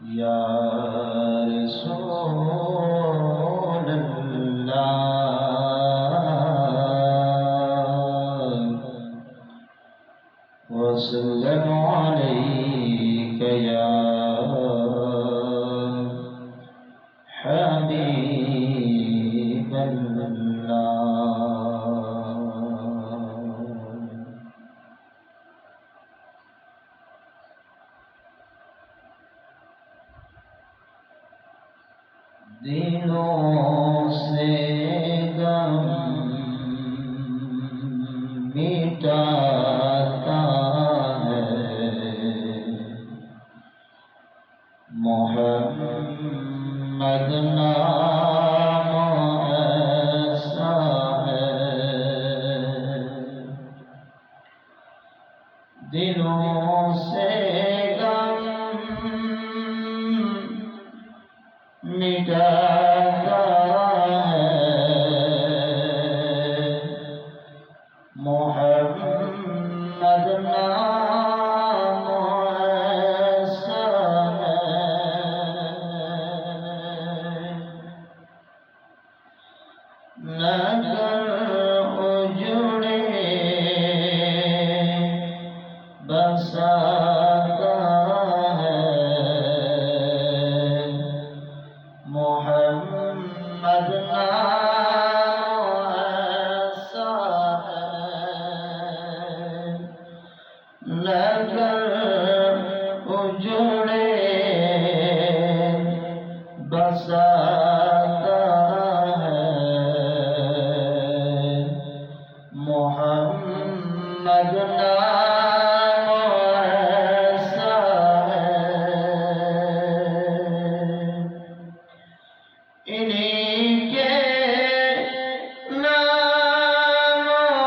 یا رسول اللہ وسلم علیک یا حبیب اللہ۔ دلوں سے غم مٹاتا ہے محمد نام ایسا ہے، دلوں سے غم مٹاتا ہے محمد نام ایسا ہے، نگر اجڑے بساتا ہے محمد نام ایسا ہے، نگر اجڑے بساتا ہے محمد نام ایسا ہے، انہی کے ناموں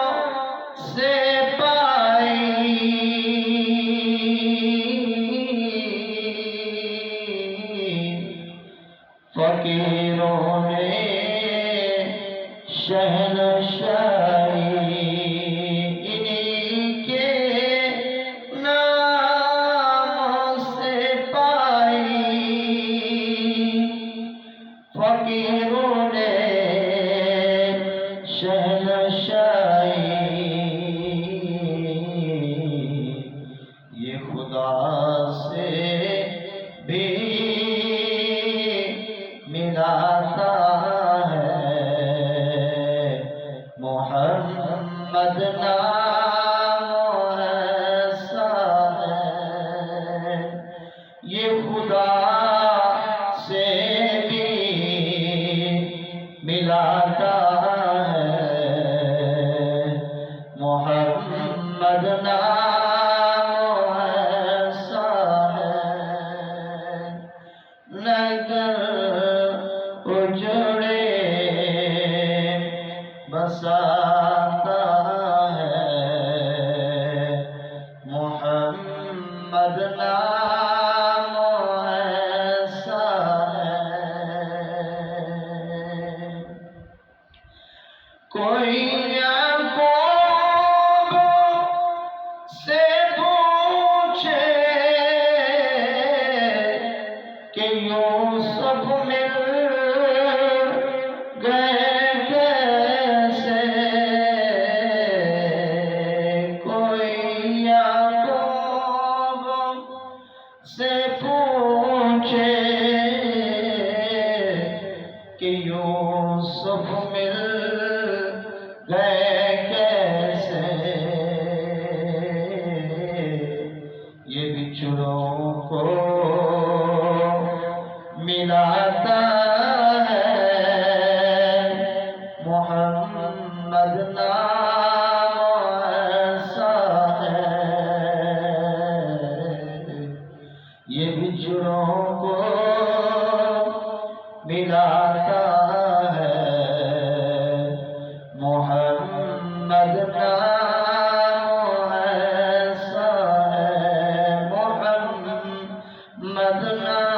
سے پائی فقیروں نے شہنشاہی، انہی کے ناموں سے پائی فقیروں نے شہنشاہی، یہ خدا سے بھی ملاتا ہے محمد نام ایسا ہے، یہ خدا سے بھی ملاتا ہے محمد نام ایسا ہے، نگر اجڑے بساتا ہے محمد نام ایسا ہے، کوئی یعقوب سے پوچھے کہ یوسف مل گئے کیسے، کوئی یعقوب سے پوچھے کہ یوسف مل گئے کیسے، یہ بچھڑوں کو ملاتا ہے محمد نام ایسا ہے، یہ بچھڑوں کو ملاتا ہے محمد نام ایسا ہے، محمد نام